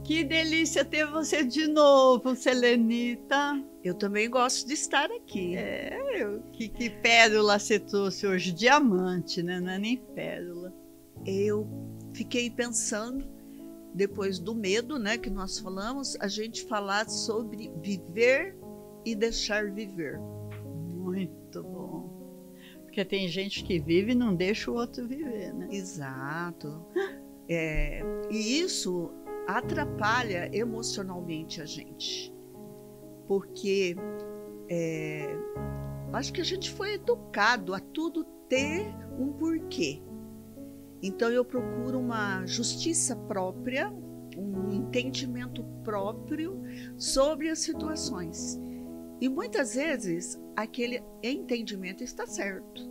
Que delícia ter você de novo, Selenita. Eu também gosto de estar aqui. Que pérola você trouxe hoje? Diamante, né? Não é nem pérola. Eu fiquei pensando, depois do medo, né, que nós falamos, a gente falar sobre viver e deixar viver. Muito bom. Porque tem gente que vive e não deixa o outro viver, né? Exato. E isso atrapalha emocionalmente a gente. Porque acho que a gente foi educado a tudo ter um porquê. Então eu procuro uma justiça própria, um entendimento próprio sobre as situações. E muitas vezes aquele entendimento está certo.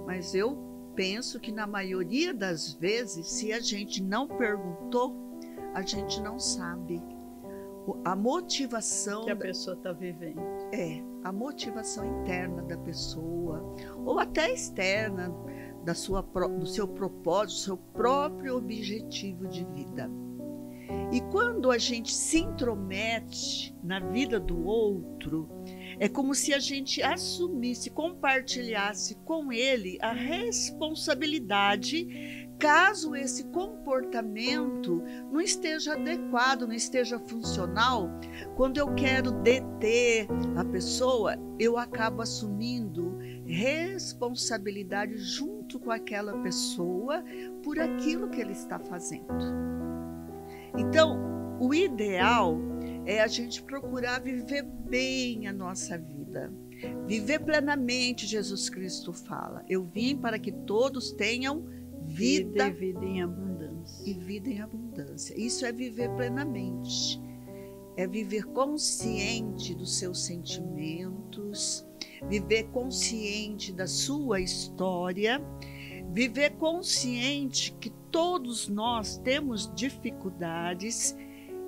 Mas eu penso que na maioria das vezes, se a gente não perguntou, a gente não sabe. A motivação que a pessoa está vivendo. A motivação interna da pessoa, ou até externa, do seu propósito, do seu próprio objetivo de vida. E quando a gente se intromete na vida do outro, é como se a gente assumisse, compartilhasse com ele a responsabilidade caso esse comportamento não esteja adequado, não esteja funcional. Quando eu quero deter a pessoa, eu acabo assumindo responsabilidade junto com aquela pessoa por aquilo que ele está fazendo. Então, o ideal é a gente procurar viver bem a nossa vida. Viver plenamente, Jesus Cristo fala. Eu vim para que todos tenham vida e vida em abundância. E vida em abundância. Isso é viver plenamente. É viver consciente dos seus sentimentos, viver consciente da sua história, viver consciente que todos nós temos dificuldades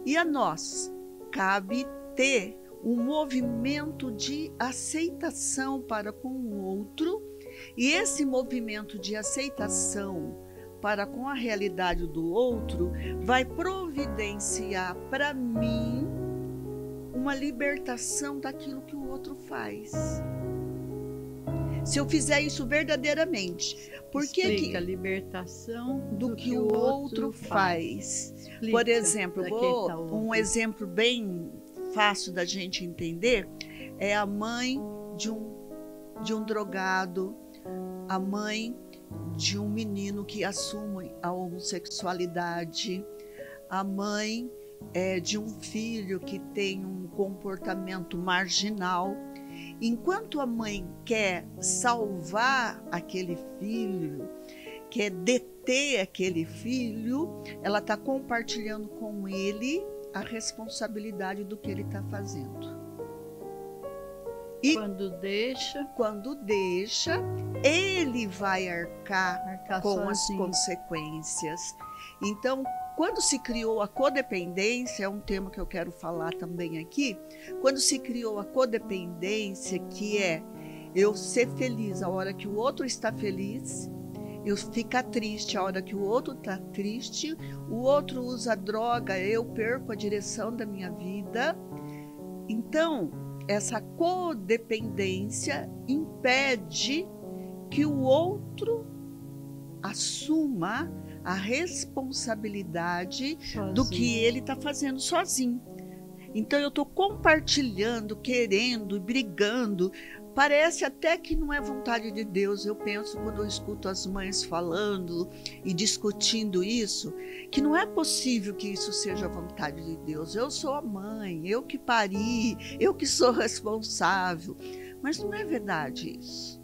e a nós cabe ter um movimento de aceitação para com o outro, e esse movimento de aceitação para com a realidade do outro vai providenciar para mim uma libertação daquilo que o outro faz. Se eu fizer isso verdadeiramente, por que a libertação do que o outro faz? Por exemplo, um exemplo bem fácil da gente entender é a mãe de um drogado, a mãe de um menino que assume a homossexualidade, a mãe de um filho que tem um comportamento marginal. Enquanto a mãe quer salvar aquele filho, quer deter aquele filho, ela está compartilhando com ele a responsabilidade do que ele está fazendo. E quando deixa, ele vai arcar com sozinho as consequências. Então, quando se criou a codependência, é um tema que eu quero falar também aqui, quando se criou a codependência, que é eu ser feliz a hora que o outro está feliz, eu ficar triste a hora que o outro está triste, o outro usa droga, eu perco a direção da minha vida. Então, essa codependência impede que o outro assuma a responsabilidade do que ele está fazendo sozinho. Então eu estou compartilhando, querendo, brigando. Parece até que não é vontade de Deus. Eu penso, quando eu escuto as mães falando e discutindo isso, que não é possível que isso seja vontade de Deus. Eu sou a mãe, eu que pari, eu que sou responsável. Mas não é verdade isso.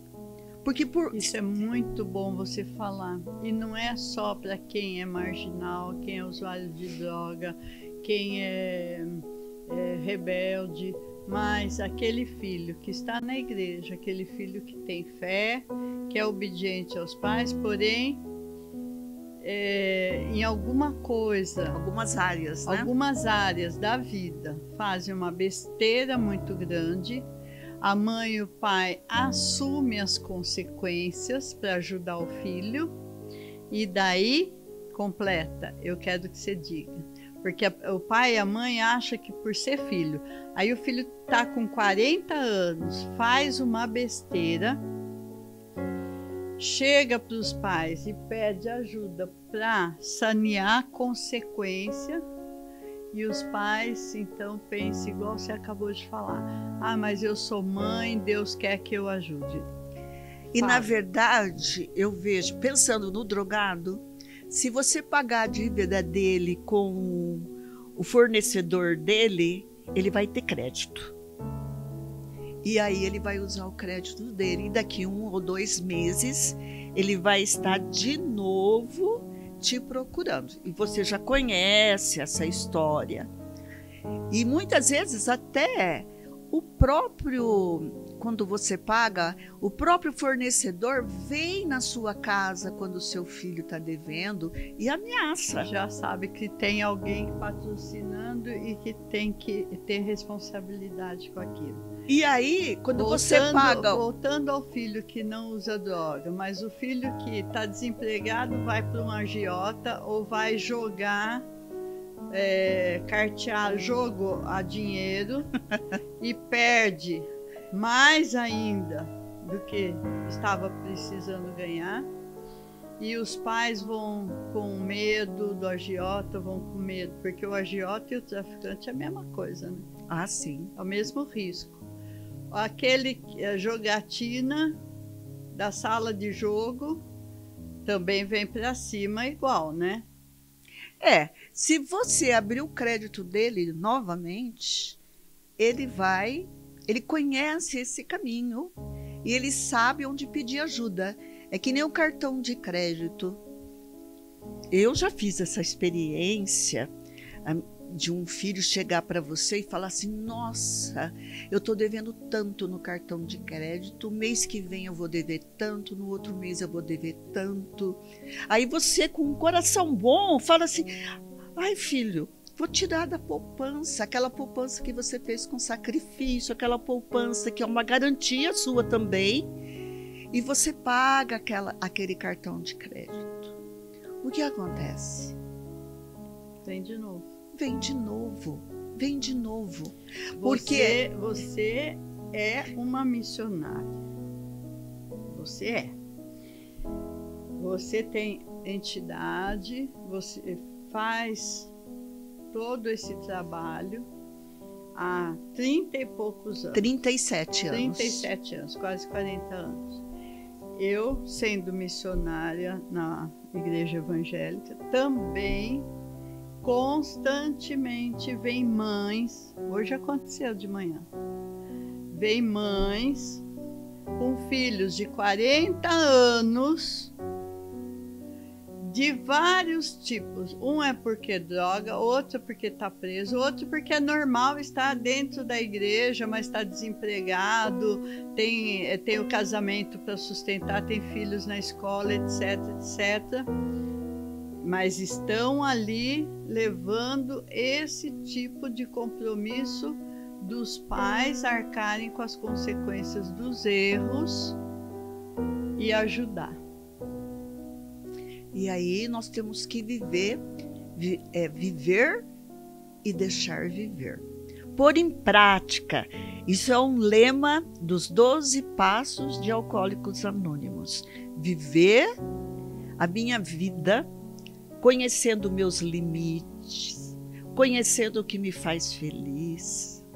Isso é muito bom você falar. E não é só para quem é marginal, quem é usuário de droga, quem é rebelde, mas aquele filho que está na igreja, aquele filho que tem fé, que é obediente aos pais, porém, em algumas áreas, né? Algumas áreas da vida fazem uma besteira muito grande. A mãe e o pai assumem as consequências para ajudar o filho, e daí completa, eu quero que você diga, Porque o pai e a mãe acham que por ser filho. Aí o filho tá com 40 anos, faz uma besteira, chega para os pais e pede ajuda para sanear a consequência. E os pais, então, pensam igual você acabou de falar. Ah, mas eu sou mãe, Deus quer que eu ajude. E, na verdade, eu vejo, pensando no drogado, se você pagar a dívida dele com o fornecedor dele, ele vai ter crédito. E aí ele vai usar o crédito dele. E daqui 1 ou 2 meses, ele vai estar de novo te procurando. E você já conhece essa história. E muitas vezes até o próprio, quando você paga, o próprio fornecedor vem na sua casa quando o seu filho está devendo e ameaça. Já sabe que tem alguém patrocinando e que tem que ter responsabilidade com aquilo. E aí, quando você paga... Voltando ao filho que não usa droga, mas o filho que está desempregado vai para um agiota ou vai jogar, cartear jogo a dinheiro e perde mais ainda do que estava precisando ganhar. E os pais vão com medo do agiota, vão com medo, porque o agiota e o traficante é a mesma coisa, né? Ah, sim. É o mesmo risco. Aquele jogatina da sala de jogo também vem para cima igual, né? Se você abrir o crédito dele novamente, ele conhece esse caminho e ele sabe onde pedir ajuda. É que nem o cartão de crédito. Eu já fiz essa experiência de um filho chegar para você e falar assim: nossa, eu estou devendo tanto no cartão de crédito, mês que vem eu vou dever tanto, no outro mês eu vou dever tanto. Aí você, com um coração bom, fala assim: ai, filho, vou tirar da poupança, aquela poupança que você fez com sacrifício, aquela poupança que é uma garantia sua também, e você paga aquele cartão de crédito. O que acontece? Vem de novo. Vem de novo, vem de novo. Porque você é uma missionária. Você é. Você tem entidade, você faz todo esse trabalho há 30 e poucos anos. 37 anos. 37 anos, quase 40 anos. Eu, sendo missionária na igreja evangélica, também constantemente vem mães, hoje aconteceu de manhã, vem mães com filhos de 40 anos, de vários tipos. Um é porque droga, outro porque está preso, outro porque é normal estar dentro da igreja, mas está desempregado, tem o casamento para sustentar, tem filhos na escola, etc, etc. Mas estão ali levando esse tipo de compromisso dos pais arcarem com as consequências dos erros e ajudar. E aí nós temos que viver e deixar viver. Pôr em prática. Isso é um lema dos 12 passos de Alcoólicos Anônimos. Viver a minha vida conhecendo meus limites, conhecendo o que me faz feliz,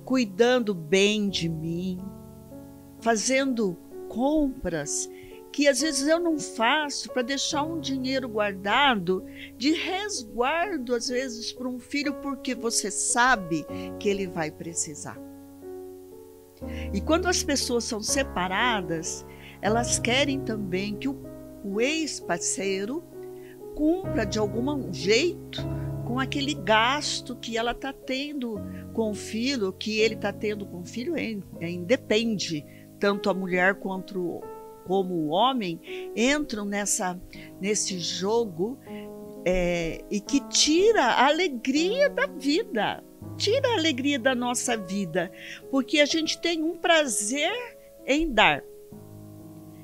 cuidando bem de mim, fazendo compras que às vezes eu não faço para deixar um dinheiro guardado de resguardo, às vezes, para um filho, porque você sabe que ele vai precisar. E quando as pessoas são separadas, elas querem também que o ex-parceiro cumpra de algum jeito com aquele gasto que ela está tendo com o filho, que ele está tendo com o filho, independe, tanto a mulher quanto como o homem entram nesse jogo e que tira a alegria da vida, tira a alegria da nossa vida, porque a gente tem um prazer em dar.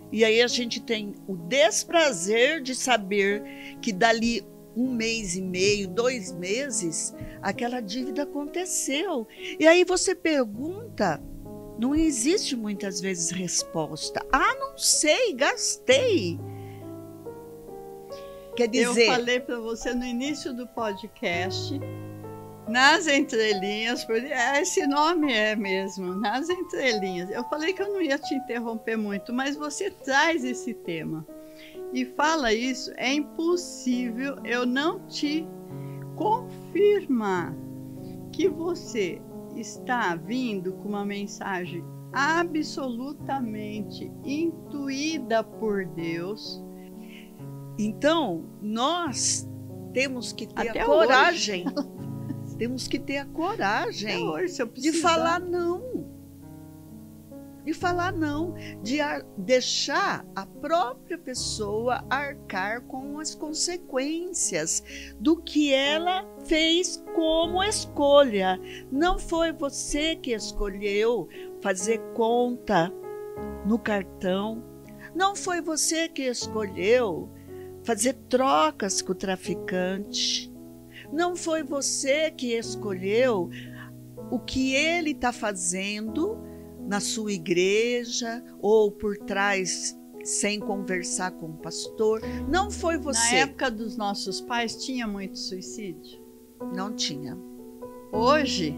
E aí a gente tem o desprazer de saber que dali 1 mês e meio, 2 meses, aquela dívida aconteceu. E aí você pergunta, não existe muitas vezes resposta. Ah, não sei, gastei. Quer dizer... Eu falei para você no início do podcast, nas entrelinhas, esse nome é mesmo, nas entrelinhas. Eu falei que eu não ia te interromper muito, mas você traz esse tema. E fala isso, é impossível eu não te confirmar que você está vindo com uma mensagem absolutamente intuída por Deus. Então, nós temos que ter até a coragem, temos que ter a coragem de falar não. De falar não, de deixar a própria pessoa arcar com as consequências do que ela fez como escolha. Não foi você que escolheu fazer conta no cartão, não foi você que escolheu fazer trocas com o traficante, não foi você que escolheu o que ele está fazendo na sua igreja ou por trás sem conversar com o pastor. Não foi você. Na época dos nossos pais tinha muito suicídio? Não tinha. Hoje,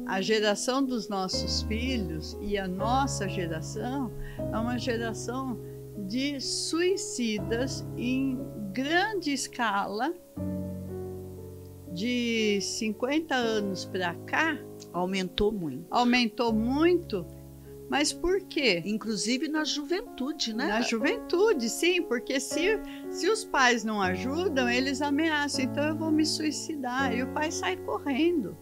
a geração dos nossos filhos e a nossa geração é uma geração de suicidas em grande escala. De 50 anos para cá, aumentou muito. Aumentou muito, mas por quê? Inclusive na juventude, né? Na juventude, sim, porque se os pais não ajudam, eles ameaçam, então eu vou me suicidar, e o pai sai correndo.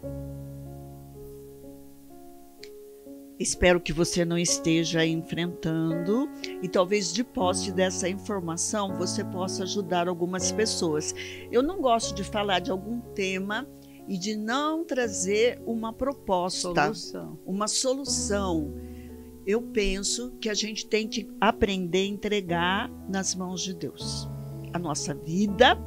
Espero que você não esteja enfrentando e talvez de posse dessa informação você possa ajudar algumas pessoas. Eu não gosto de falar de algum tema e de não trazer uma proposta, uma solução. Eu penso que a gente tem que aprender a entregar nas mãos de Deus a nossa vida,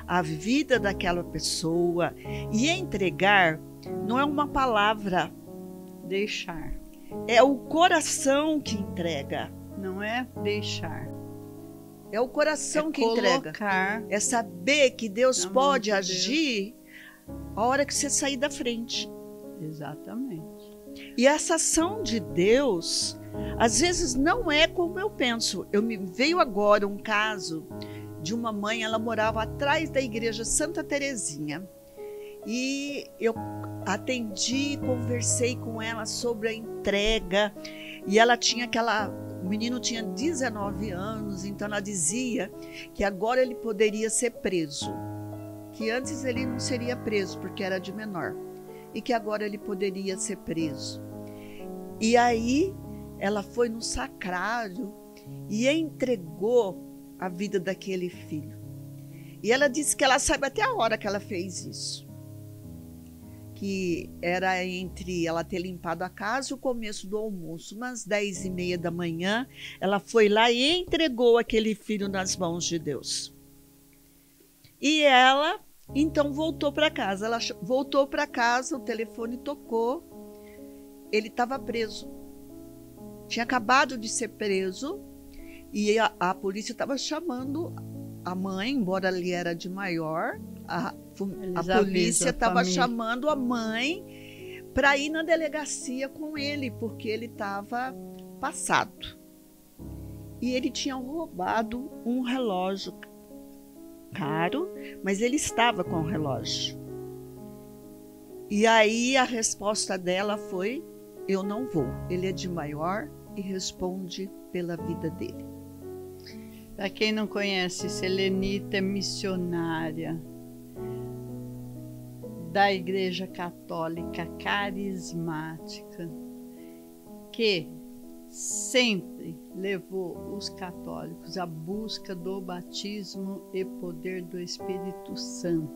a vida daquela pessoa. E entregar não é uma palavra, deixar. É o coração que entrega. Não é deixar. É o coração que entrega. É saber que Deus pode agir a hora que você sair da frente. Exatamente. E essa ação de Deus, às vezes não é como eu penso. Me veio agora um caso de uma mãe, ela morava atrás da igreja Santa Terezinha. E eu atendi, conversei com ela sobre a entrega. E ela tinha o menino tinha 19 anos, então ela dizia que agora ele poderia ser preso. Que antes ele não seria preso, porque era de menor. E que agora ele poderia ser preso. E aí ela foi no sacrário e entregou a vida daquele filho. E ela disse que ela sabe até a hora que ela fez isso. Que era entre ela ter limpado a casa e o começo do almoço. Umas 10h30 da manhã, ela foi lá e entregou aquele filho nas mãos de Deus. E ela, então, voltou para casa. Ela voltou para casa, o telefone tocou, ele estava preso. Tinha acabado de ser preso e a polícia estava chamando a mãe, embora ele era de maior, a polícia estava chamando a mãe para ir na delegacia com ele, porque ele estava passado. E ele tinha roubado um relógio caro, mas ele estava com o relógio. E aí a resposta dela foi: eu não vou. Ele é de maior e responde pela vida dele. Para quem não conhece, Selenita é missionária da Igreja Católica Carismática, que sempre levou os católicos à busca do batismo e poder do Espírito Santo.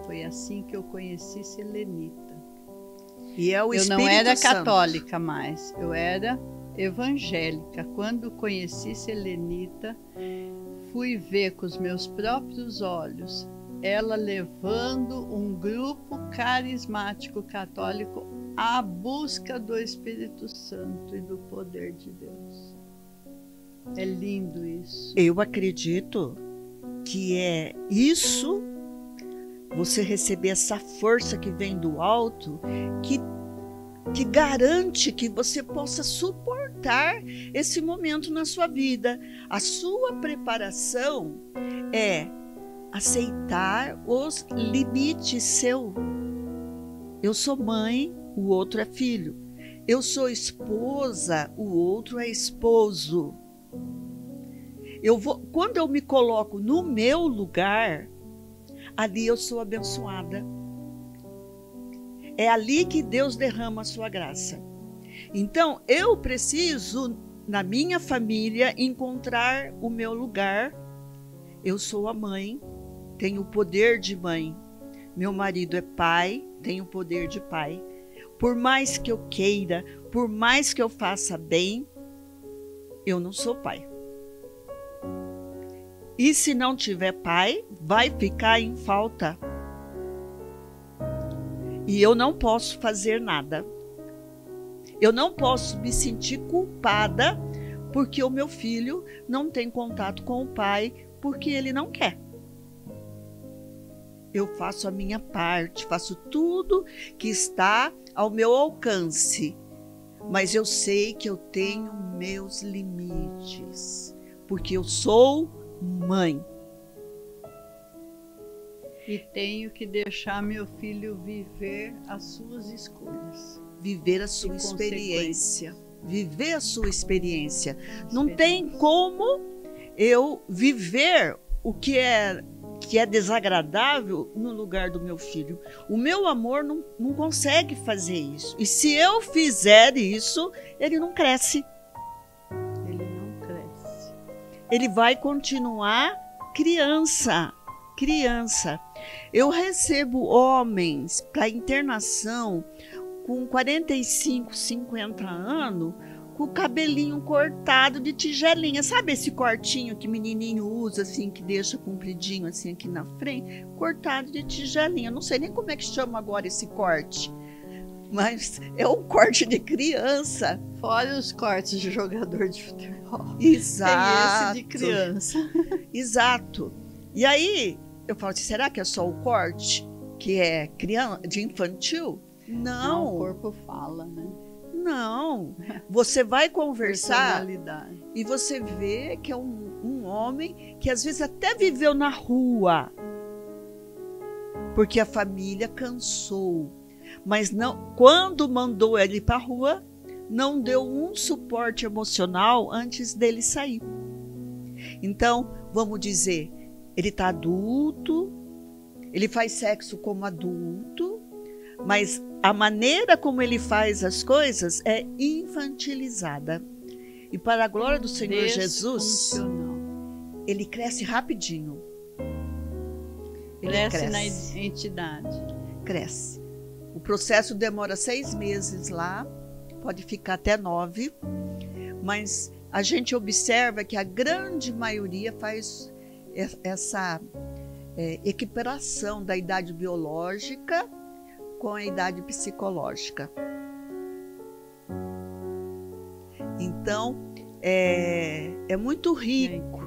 Foi assim que eu conheci Selenita. E é o Espírito Eu não era Santo. católica mais, eu era evangélica. Quando conheci Selenita, fui ver com os meus próprios olhos ela levando um grupo carismático católico à busca do Espírito Santo e do poder de Deus. É lindo isso. Eu acredito que é isso, você receber essa força que vem do alto, que garante que você possa suportar esse momento na sua vida. A sua preparação é aceitar os limites seus. Eu sou mãe, o outro é filho. Eu sou esposa, o outro é esposo. Quando eu me coloco no meu lugar, ali eu sou abençoada. É ali que Deus derrama a sua graça. Então, eu preciso, na minha família, encontrar o meu lugar. Eu sou a mãe, tenho o poder de mãe. Meu marido é pai, tenho o poder de pai. Por mais que eu queira, por mais que eu faça bem, eu não sou pai. E se não tiver pai, vai ficar em falta. E eu não posso fazer nada. Eu não posso me sentir culpada porque o meu filho não tem contato com o pai porque ele não quer. Eu faço a minha parte, faço tudo que está ao meu alcance. Mas eu sei que eu tenho meus limites, porque eu sou mãe. E tenho que deixar meu filho viver as suas escolhas. Viver a sua experiência. Viver a sua experiência. Não tem como eu viver o que é desagradável no lugar do meu filho. O meu amor não consegue fazer isso. E se eu fizer isso, ele não cresce. Ele não cresce. Ele vai continuar criança. Eu recebo homens para internação com 45, 50 anos, com o cabelinho cortado de tigelinha. Sabe esse cortinho que menininho usa, assim, que deixa compridinho, assim, aqui na frente? Cortado de tigelinha. Não sei nem como é que chama agora esse corte, mas é um corte de criança. Fora os cortes de jogador de futebol. Exato. Tem esse de criança. Exato. E aí, eu falo assim, será que é só o corte que é criança, de infantil? Não. O corpo fala, né? Não. Você vai conversar e você vê que é um homem que às vezes até viveu na rua, porque a família cansou. Mas não, quando mandou ele para a rua, não deu um suporte emocional antes dele sair. Então, vamos dizer, ele está adulto, ele faz sexo como adulto, mas a maneira como ele faz as coisas é infantilizada. E para a glória do Senhor Jesus, ele cresce rapidinho. Cresce na entidade. Cresce. O processo demora 6 meses lá, pode ficar até 9, mas a gente observa que a grande maioria faz essa equiparação da idade biológica com a idade psicológica. Então, é muito rico.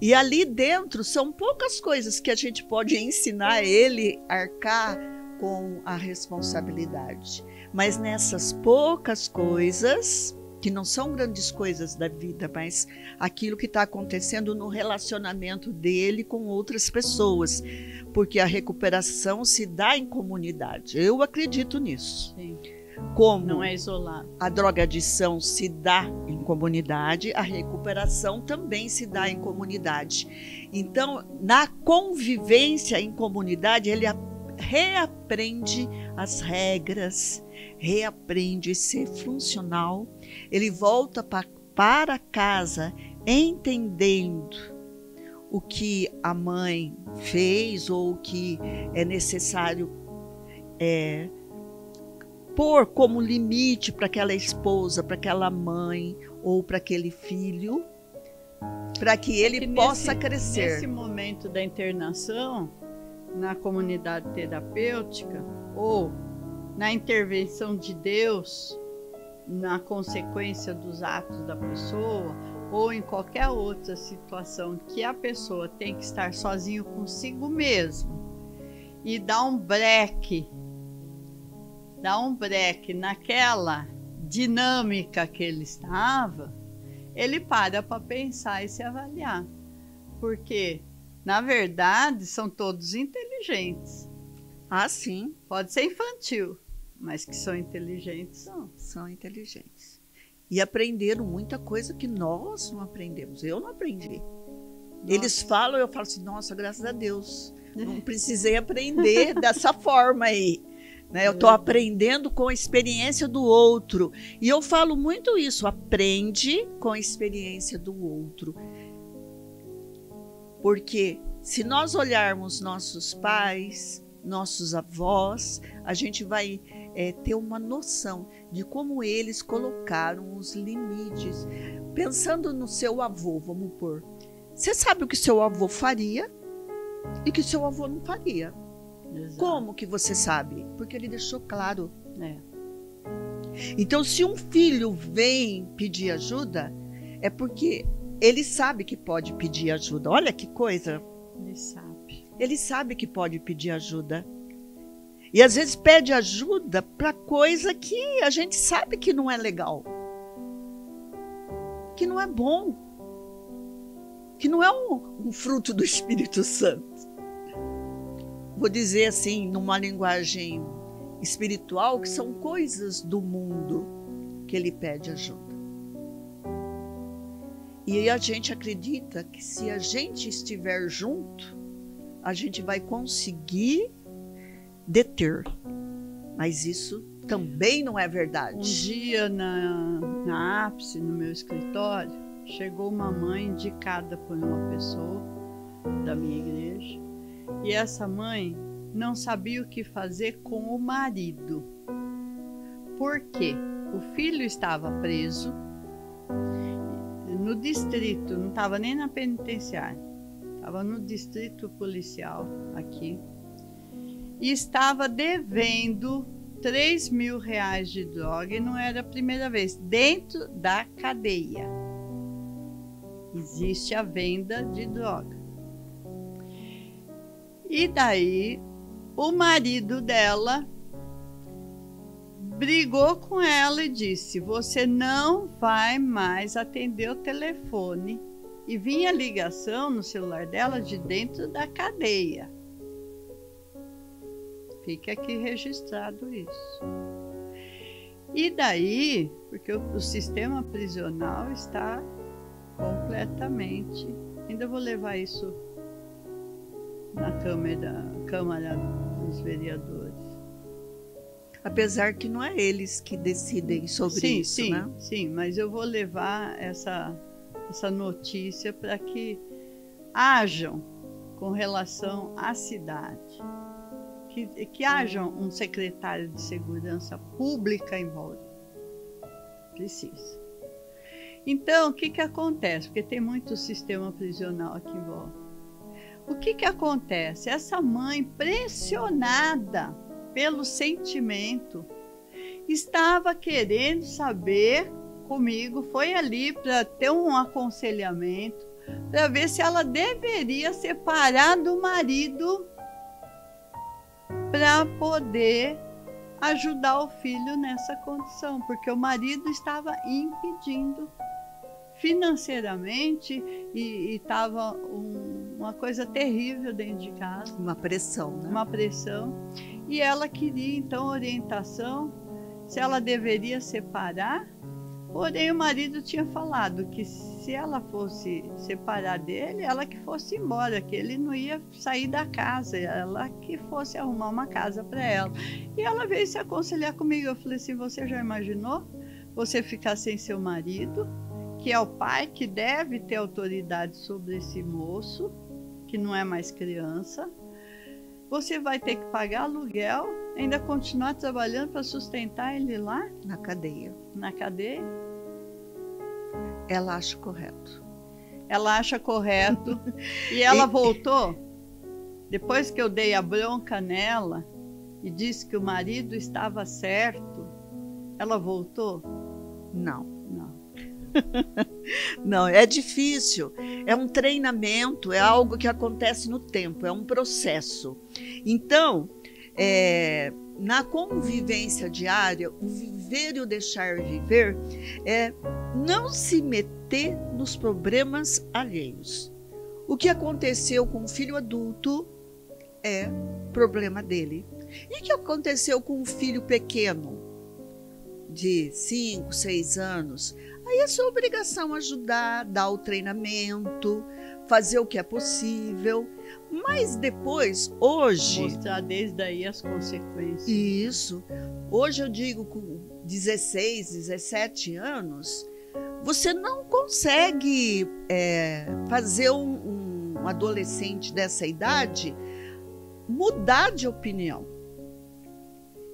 E ali dentro são poucas coisas que a gente pode ensinar ele a arcar com a responsabilidade. Mas nessas poucas coisas, que não são grandes coisas da vida, mas aquilo que está acontecendo no relacionamento dele com outras pessoas, porque a recuperação se dá em comunidade. Eu acredito nisso. Sim. Como não é isolado. A drogadição se dá em comunidade, a recuperação também se dá em comunidade. Então, na convivência em comunidade, ele reaprende as regras, reaprende a ser funcional, ele volta para casa entendendo o que a mãe fez ou o que é necessário pôr como limite para aquela esposa, para aquela mãe ou para aquele filho, para que ele possa crescer. Nesse momento da internação, na comunidade terapêutica ou na intervenção de Deus, na consequência dos atos da pessoa, ou em qualquer outra situação que a pessoa tem que estar sozinho consigo mesmo e dar um breque naquela dinâmica que ele estava, ele para pensar e se avaliar. Porque, na verdade, são todos inteligentes. Ah, sim. Pode ser infantil, mas que são inteligentes, são. São inteligentes. E aprenderam muita coisa que nós não aprendemos. Eu não aprendi. Nossa. Eles falam, eu falo assim, nossa, graças a Deus. Não precisei aprender dessa forma aí. Né? Eu estou aprendendo com a experiência do outro. E eu falo muito isso, aprende com a experiência do outro. Porque se nós olharmos nossos pais, nossos avós, a gente vai ter uma noção de como eles colocaram os limites. Pensando no seu avô, vamos pôr. Você sabe o que seu avô faria e o que seu avô não faria. Exato. Como que você sabe? Porque ele deixou claro. Então, se um filho vem pedir ajuda, é porque ele sabe que pode pedir ajuda. Olha que coisa. Ele sabe. Ele sabe que pode pedir ajuda. E às vezes pede ajuda para coisa que a gente sabe que não é legal. Que não é bom. Que não é um fruto do Espírito Santo. Vou dizer assim, numa linguagem espiritual, que são coisas do mundo que ele pede ajuda. E a gente acredita que se a gente estiver junto, a gente vai conseguir deter. Mas isso também não é verdade. Um dia na ápice, no meu escritório, chegou uma mãe indicada por uma pessoa da minha igreja. E essa mãe não sabia o que fazer com o marido. Por quê? O filho estava preso no distrito, não estava nem na penitenciária, estava no distrito policial aqui. E estava devendo R$3.000 de droga, e não era a primeira vez, dentro da cadeia. Existe a venda de droga. E daí, o marido dela brigou com ela e disse: você não vai mais atender o telefone. E vinha ligação no celular dela de dentro da cadeia. Fica aqui registrado isso. E daí, porque o sistema prisional está completamente... Ainda vou levar isso na Câmara dos Vereadores. Apesar que não é eles que decidem sobre isso, né? Sim, mas eu vou levar essa notícia para que hajam com relação à cidade. Que haja um secretário de segurança pública em Bauru. Precisa. Então, o que acontece? Porque tem muito sistema prisional aqui em Bauru. O que acontece? Essa mãe, pressionada pelo sentimento, estava querendo saber comigo, foi ali para ter um aconselhamento, para ver se ela deveria separar do marido para poder ajudar o filho nessa condição, porque o marido estava impedindo financeiramente e estava uma coisa terrível dentro de casa. Uma pressão, né? Uma pressão. E ela queria, então, orientação se ela deveria separar. Porém, o marido tinha falado que se ela fosse separar dele, ela que fosse embora, que ele não ia sair da casa, ela que fosse arrumar uma casa para ela. E ela veio se aconselhar comigo. Eu falei assim: você já imaginou você ficar sem seu marido, que é o pai que deve ter autoridade sobre esse moço, que não é mais criança? Você vai ter que pagar aluguel, ainda continuar trabalhando para sustentar ele lá? Na cadeia. Na cadeia? Ela acha correto. Ela acha correto. E ela voltou Depois que eu dei a bronca nela e disse que o marido estava certo, ela voltou? Não. Não. Não, é difícil. É um treinamento, é algo que acontece no tempo, é um processo. Então, na convivência diária, o viver e o deixar viver é não se meter nos problemas alheios. O que aconteceu com o filho adulto é problema dele. E o que aconteceu com o filho pequeno, de 5, 6 anos? Aí é sua obrigação ajudar, dar o treinamento, fazer o que é possível. Mas depois, hoje... mostrar desde aí as consequências. Isso. Hoje eu digo, com 16, 17 anos, você não consegue fazer um adolescente dessa idade mudar de opinião.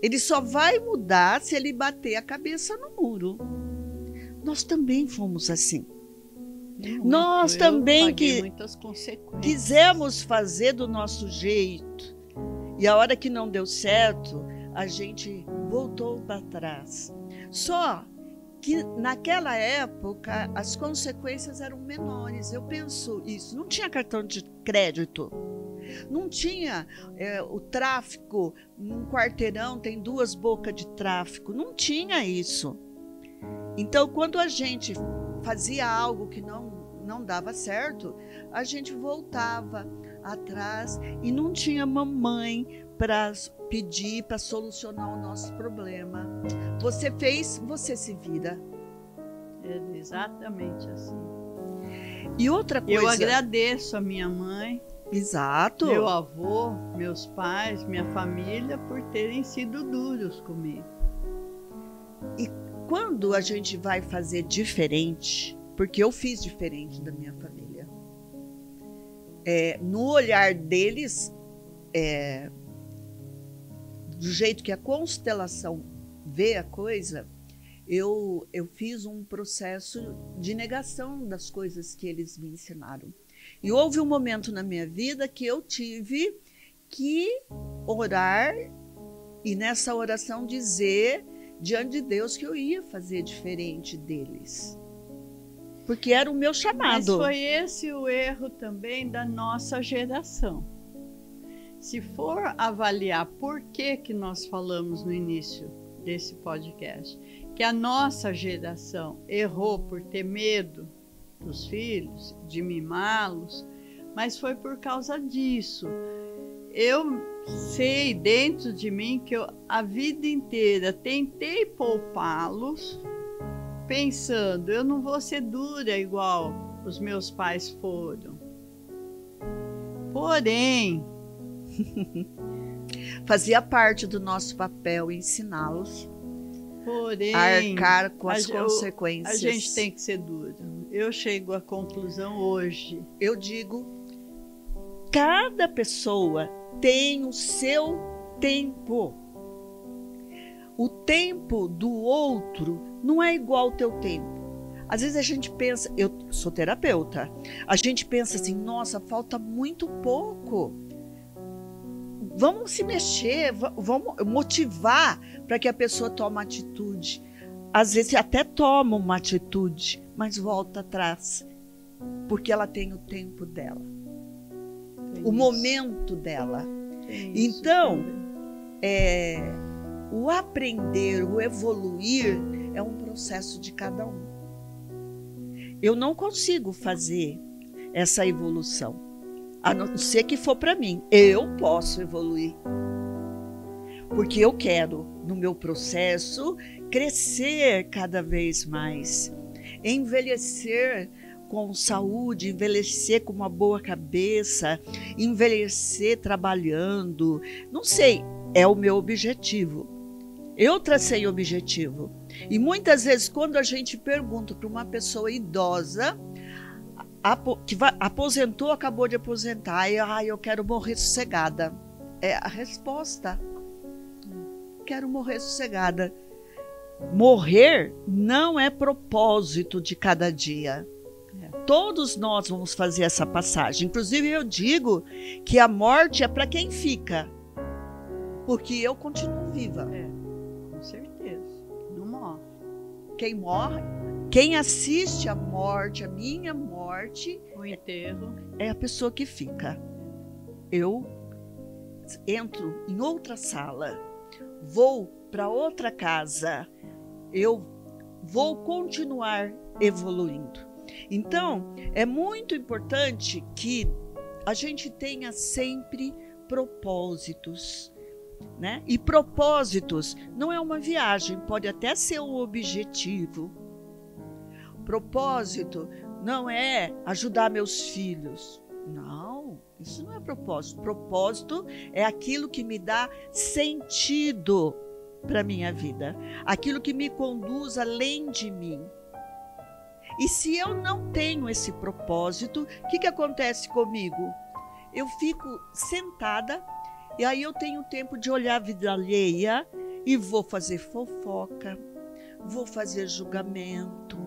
Ele só vai mudar se ele bater a cabeça no muro. Nós também fomos assim. Nós também quisemos fazer do nosso jeito. E a hora que não deu certo, a gente voltou para trás. Só que naquela época as consequências eram menores. Eu penso isso. Não tinha cartão de crédito. Não tinha o tráfico. Num quarteirão tem 2 bocas de tráfico. Não tinha isso. Então, quando a gente fazia algo que não dava certo, a gente voltava atrás e não tinha mamãe para pedir, para solucionar o nosso problema. Você fez, você se vira. É exatamente assim. E outra coisa... Eu agradeço a minha mãe, exato, meu avô, meus pais, minha família, por terem sido duros comigo. E quando a gente vai fazer diferente, porque eu fiz diferente da minha família, no olhar deles, do jeito que a constelação vê a coisa, eu fiz um processo de negação das coisas que eles me ensinaram. E houve um momento na minha vida que eu tive que orar e nessa oração dizer diante de Deus que eu ia fazer diferente deles. Porque era o meu chamado. Mas foi esse o erro também da nossa geração. Se for avaliar por que nós falamos no início desse podcast, que a nossa geração errou por ter medo dos filhos, de mimá-los, mas foi por causa disso. Eu sei dentro de mim que eu a vida inteira tentei poupá-los, pensando, eu não vou ser dura igual os meus pais foram. Porém, fazia parte do nosso papel ensiná-los a arcar com as consequências. A gente tem que ser duro. Eu chego à conclusão hoje. Eu digo, cada pessoa tem o seu tempo. O tempo do outro não é igual ao teu tempo. Às vezes a gente pensa, eu sou terapeuta, a gente pensa assim, nossa, falta muito pouco. Vamos se mexer, vamos motivar para que a pessoa tome atitude. Às vezes até toma uma atitude, mas volta atrás, porque ela tem o tempo dela, o momento dela. Então, o aprender, o evoluir é um processo de cada um. Eu não consigo fazer essa evolução, a não ser que for para mim. Eu posso evoluir, porque eu quero, no meu processo, crescer cada vez mais, envelhecer com saúde, envelhecer com uma boa cabeça, envelhecer trabalhando. Não sei, é o meu objetivo. Eu tracei o objetivo. E muitas vezes, quando a gente pergunta para uma pessoa idosa, que aposentou, acabou de aposentar, eu quero morrer sossegada. É a resposta. Quero morrer sossegada. Morrer não é propósito de cada dia. Todos nós vamos fazer essa passagem. Inclusive, eu digo que a morte é para quem fica. Porque eu continuo viva. Com certeza. Não morre. Quem morre, quem assiste a morte, a minha morte, o enterro, é a pessoa que fica. Eu entro em outra sala, vou para outra casa, eu vou continuar evoluindo. Então, é muito importante que a gente tenha sempre propósitos, né? E propósitos não é uma viagem, pode até ser um objetivo. Propósito não é ajudar meus filhos. Não, isso não é propósito. Propósito é aquilo que me dá sentido para a minha vida, aquilo que me conduz além de mim. E se eu não tenho esse propósito, o que acontece comigo? Eu fico sentada e aí eu tenho tempo de olhar a vida alheia e vou fazer fofoca, vou fazer julgamento,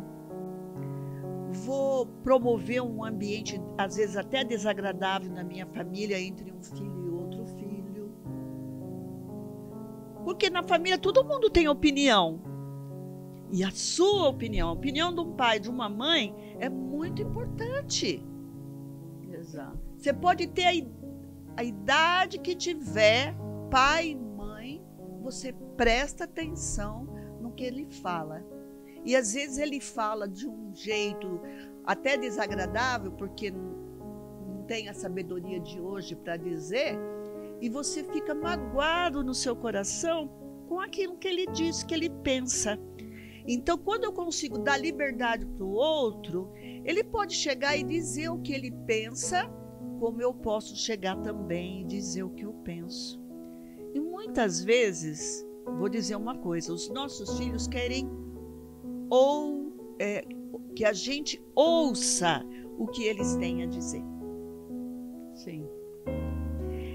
vou promover um ambiente, às vezes até desagradável na minha família, entre um filho e outro filho. Porque na família todo mundo tem opinião. E a sua opinião, a opinião de um pai, de uma mãe, é muito importante. Exato. Você pode ter a idade que tiver, pai e mãe, você presta atenção no que ele fala. E às vezes ele fala de um jeito até desagradável, porque não tem a sabedoria de hoje para dizer, e você fica magoado no seu coração com aquilo que ele diz, que ele pensa. Então, quando eu consigo dar liberdade para o outro, ele pode chegar e dizer o que ele pensa, como eu posso chegar também e dizer o que eu penso. E muitas vezes, vou dizer uma coisa, os nossos filhos querem que a gente ouça o que eles têm a dizer. Sim.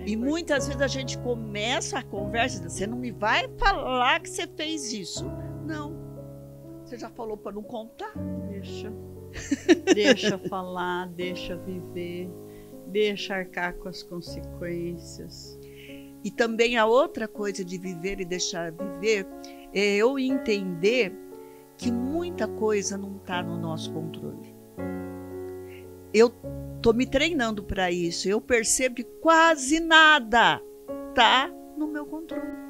E muitas vezes a gente começa a conversa, você não me vai falar que você fez isso. Não. Você já falou para não contar? Deixa falar, deixa viver, deixa arcar com as consequências. E também a outra coisa de viver e deixar viver é eu entender que muita coisa não está no nosso controle. Eu estou me treinando para isso. Eu percebo que quase nada está no meu controle.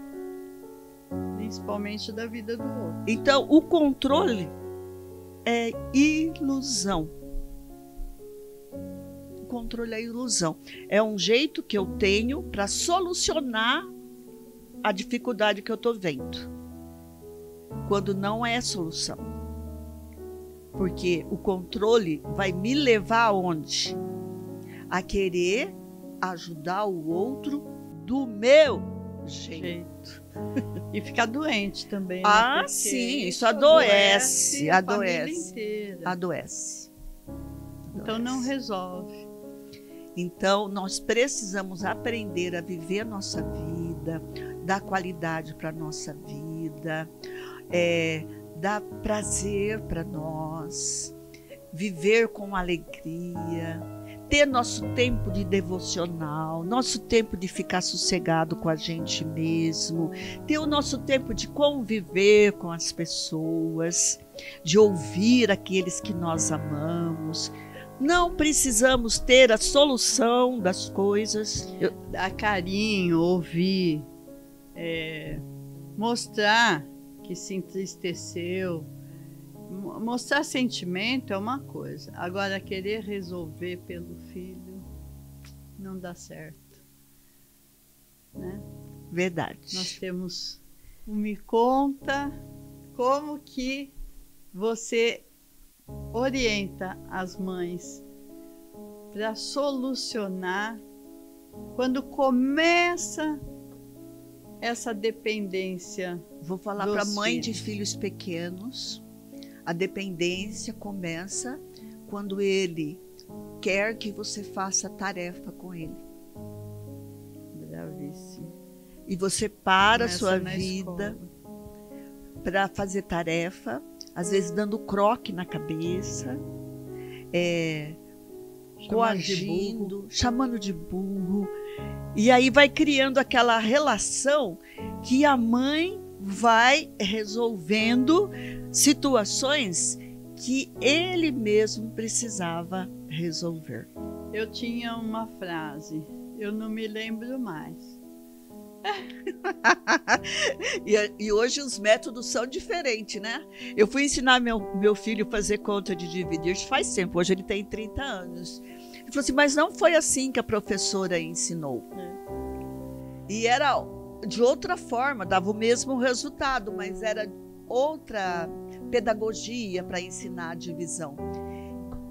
Principalmente da vida do outro. Então, o controle é ilusão. O controle é ilusão. É um jeito que eu tenho para solucionar a dificuldade que eu estou vendo. Quando não é solução. Porque o controle vai me levar aonde? A querer ajudar o outro do meu jeito. E ficar doente também. Ah, né? Sim, isso adoece. Adoece. Então não resolve. Então nós precisamos aprender a viver a nossa vida, dar qualidade para a nossa vida, dar prazer para nós, viver com alegria, ter nosso tempo de devocional, nosso tempo de ficar sossegado com a gente mesmo, ter o nosso tempo de conviver com as pessoas, de ouvir aqueles que nós amamos. Não precisamos ter a solução das coisas. Dar carinho, ouvir, mostrar que se entristeceu. Mostrar sentimento é uma coisa. Agora, querer resolver pelo filho não dá certo. Né? Verdade. Nós temos Me conta como que você orienta as mães para solucionar quando começa essa dependência. Vou falar para mãe de filhos pequenos. A dependência começa quando ele quer que você faça tarefa com ele. Gravíssimo. E você para a sua vida para fazer tarefa, às vezes dando croque na cabeça. coagindo, chamando de burro. E aí vai criando aquela relação que a mãe vai resolvendo situações que ele mesmo precisava resolver. Eu tinha uma frase, eu não me lembro mais. E hoje os métodos são diferentes, né? Eu fui ensinar meu filho a fazer conta de dividir faz tempo, hoje ele tem 30 anos. Ele falou assim, mas não foi assim que a professora ensinou. E era de outra forma, dava o mesmo resultado, mas era outra pedagogia para ensinar a divisão.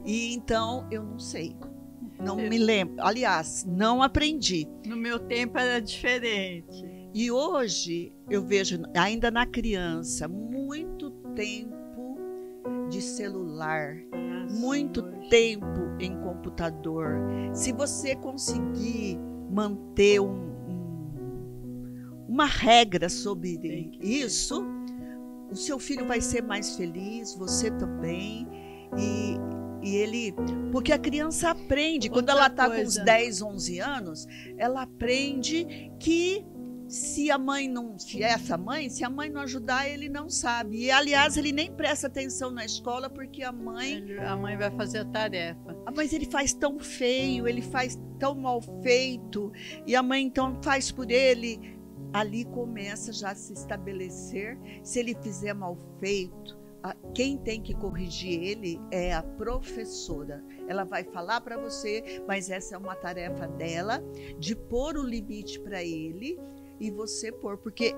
E então, eu não sei. Não me lembro. Aliás, não aprendi. No meu tempo era diferente. E hoje eu vejo, ainda na criança, muito tempo de celular, muito tempo em computador. Se você conseguir manter uma regra sobre isso, o seu filho vai ser mais feliz, você também. E ele, porque a criança aprende, quando ela está com uns 10, 11 anos, ela aprende que se a mãe não não ajudar, ele não sabe. E, aliás, ele nem presta atenção na escola, porque a mãe vai fazer a tarefa. Mas ele faz tão feio, ele faz tão mal feito, e a mãe então faz por ele. Ali começa já a se estabelecer, se ele fizer mal feito, quem tem que corrigir ele é a professora. Ela vai falar para você, mas essa é uma tarefa dela, de pôr o limite para ele e você pôr. Porque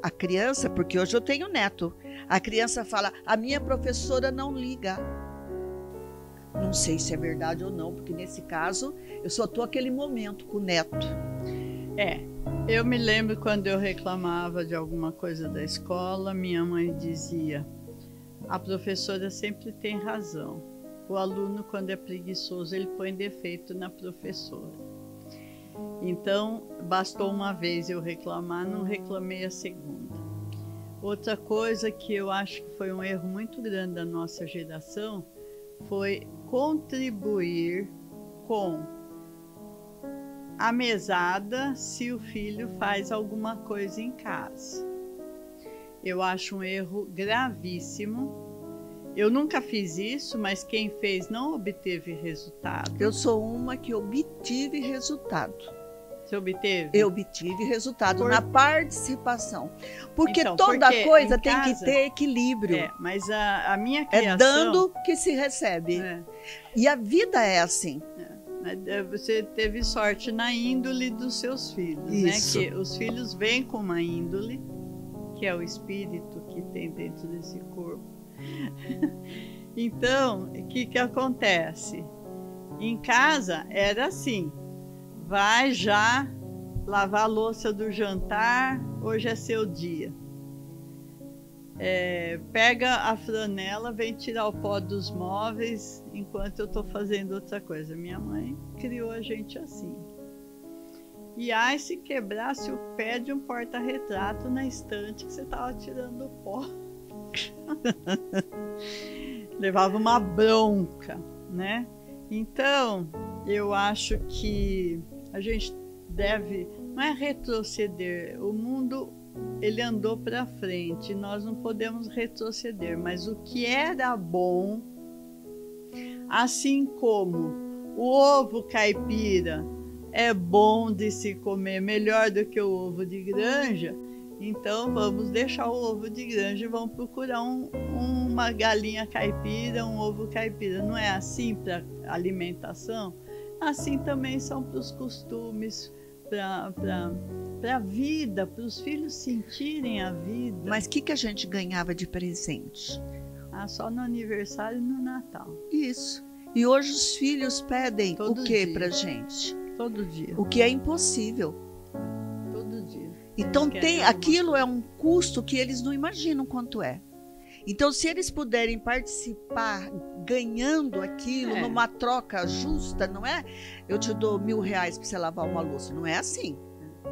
a criança, porque hoje eu tenho neto, a criança fala, a minha professora não liga. Não sei se é verdade ou não, porque nesse caso eu só estou aquele momento com o neto. Eu me lembro quando eu reclamava de alguma coisa da escola, minha mãe dizia, a professora sempre tem razão. O aluno, quando é preguiçoso, ele põe defeito na professora. Então, bastou uma vez eu reclamar, não reclamei a segunda. Outra coisa que eu acho que foi um erro muito grande da nossa geração foi contribuir com a mesada se o filho faz alguma coisa em casa. Eu acho um erro gravíssimo. Eu nunca fiz isso, mas quem fez não obteve resultado. Eu sou uma que obtive resultado. Você obteve? Eu obtive resultado na participação. Porque então, toda coisa tem que ter equilíbrio. Mas a minha criação... É dando que se recebe. E a vida é assim. Você teve sorte na índole dos seus filhos, isso, né? Que os filhos vêm com uma índole, que é o espírito que tem dentro desse corpo. Então, o que acontece? Em casa era assim, vai já lavar a louça do jantar, hoje é seu dia. Pega a flanela, vem tirar o pó dos móveis enquanto eu estou fazendo outra coisa. Minha mãe criou a gente assim. E aí, se quebrasse o pé de um porta-retrato na estante que você estava tirando o pó. Levava uma bronca, né? Então, eu acho que a gente deve, não é retroceder, o mundo ele andou para frente, nós não podemos retroceder, mas o que era bom, assim como o ovo caipira é bom de se comer, melhor do que o ovo de granja, então vamos deixar o ovo de granja e vamos procurar uma galinha caipira, um ovo caipira. Não é assim para alimentação? Assim também são para os costumes, para a vida, para os filhos sentirem a vida. Mas o que a gente ganhava de presente? Só no aniversário e no Natal. Isso. E hoje os filhos pedem todo o que dia. Pra gente? Todo dia. O que é impossível. Todo dia. Então aquilo é um custo que eles não imaginam quanto é. Então, se eles puderem participar ganhando aquilo numa troca justa, não é? Eu te dou R$1.000 para você lavar uma louça. Não é assim.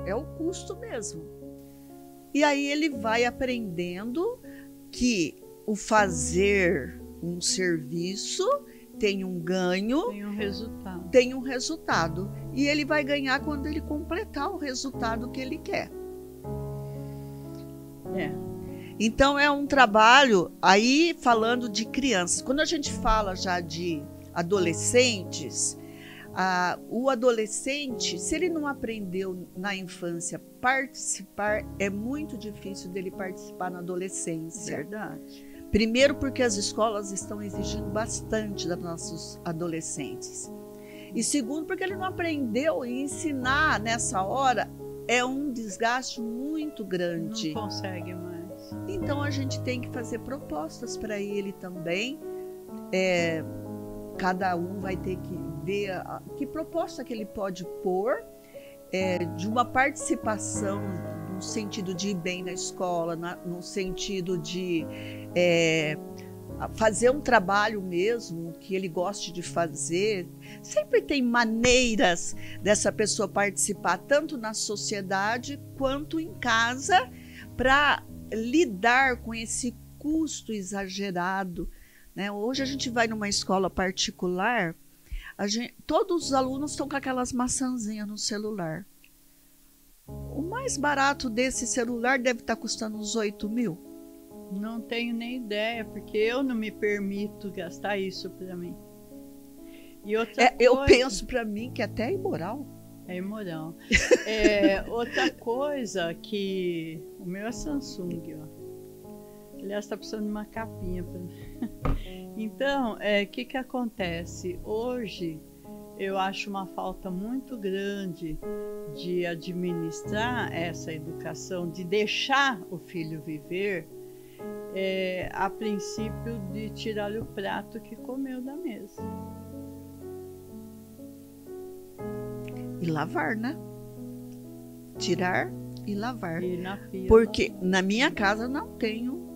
É o custo mesmo. E aí ele vai aprendendo que o fazer um serviço tem um ganho, tem um resultado. E ele vai ganhar quando ele completar o resultado que ele quer. Então é um trabalho aí falando de crianças. Quando a gente fala já de adolescentes, o adolescente, se ele não aprendeu na infância participar, é muito difícil dele participar na adolescência. Verdade. Primeiro porque as escolas estão exigindo bastante dos nossos adolescentes. E segundo porque ele não aprendeu, e ensinar nessa hora é um desgaste muito grande. Não consegue mais. Então a gente tem que fazer propostas para ele também. Cada um vai ter que ver que proposta que ele pode pôr de uma participação no sentido de ir bem na escola, no sentido de fazer um trabalho mesmo que ele goste de fazer. Sempre tem maneiras dessa pessoa participar, tanto na sociedade quanto em casa, para lidar com esse custo exagerado, né? Hoje a gente vai numa escola particular, todos os alunos estão com aquelas maçãzinhas no celular. O mais barato desse celular deve estar custando uns 8 mil. Não tenho nem ideia, porque eu não me permito gastar isso para mim. E outra coisa, eu penso para mim que até é imoral. É imoral. Outra coisa que... O meu é Samsung, ó. Aliás, está precisando de uma capinha. Então, o que acontece? Hoje, eu acho uma falta muito grande de administrar essa educação, de deixar o filho viver, a princípio de tirar-lhe o prato que comeu da mesa. E lavar, né? Tirar e lavar. E na pia, porque na minha casa não tenho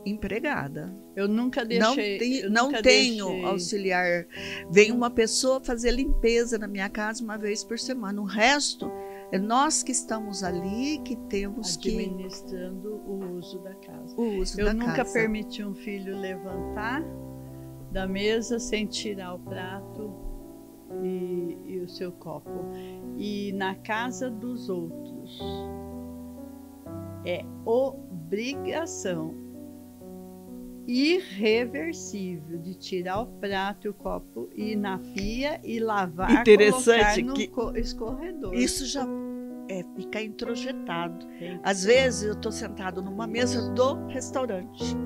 empregada. Eu nunca deixei. Não tenho auxiliar. Vem uma pessoa fazer limpeza na minha casa uma vez por semana. O resto é nós que estamos ali, que temos administrando o uso da casa. Eu nunca permiti um filho levantar da mesa sem tirar o prato e o seu copo. E na casa dos outros é obrigação irreversível de tirar o prato e o copo e ir na pia e lavar, interessante, colocar no escorredor. Isso já fica introjetado. Às vezes eu estou sentado numa mesa do restaurante.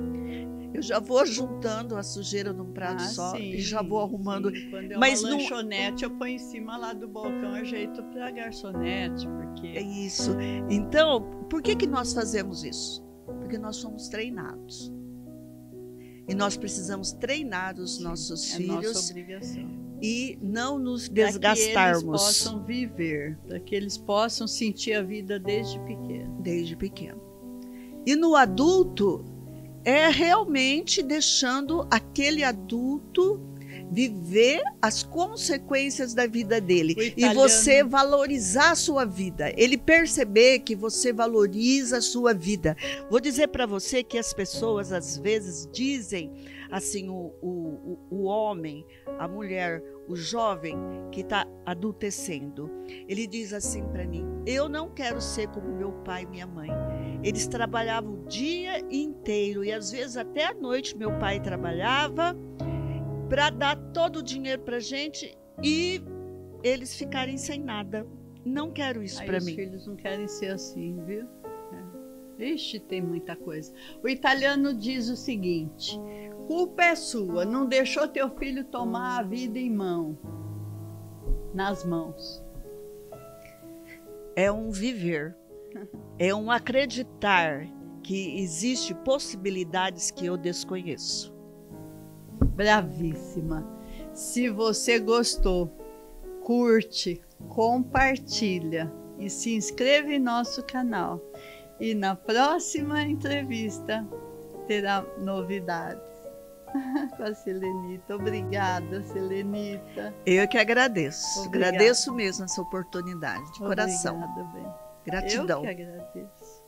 Eu já vou juntando a sujeira num prato só e já vou arrumando. Sim. Quando é uma lanchonete, eu ponho em cima lá do balcão, ajeito para a garçonete, porque... É isso. Então, por que nós fazemos isso? Porque nós somos treinados. E nós precisamos treinar os nossos filhos. É nossa obrigação. E não nos desgastarmos. Para que eles possam viver, para que eles possam sentir a vida desde pequeno. Desde pequeno. E no adulto, é realmente deixando aquele adulto viver as consequências da vida dele. E você valorizar a sua vida. Ele perceber que você valoriza a sua vida. Vou dizer para você que as pessoas às vezes dizem assim, o homem, a mulher, o jovem que está adultecendo, ele diz assim para mim: eu não quero ser como meu pai e minha mãe. Eles trabalhavam o dia inteiro e às vezes até à noite meu pai trabalhava para dar todo o dinheiro para a gente e eles ficarem sem nada. Não quero isso para mim. Os filhos não querem ser assim, viu? Ixi, tem muita coisa. O italiano diz o seguinte: culpa é sua, não deixou teu filho tomar a vida nas mãos. É um viver, é um acreditar que existe possibilidades que eu desconheço. Bravíssima. Se você gostou, curte, compartilha e se inscreve em nosso canal. E na próxima entrevista terá novidades com a Selenita. Obrigada, Selenita. Eu que agradeço. Obrigada. Agradeço mesmo essa oportunidade, de coração. Obrigada, bem. Gratidão. Eu que agradeço.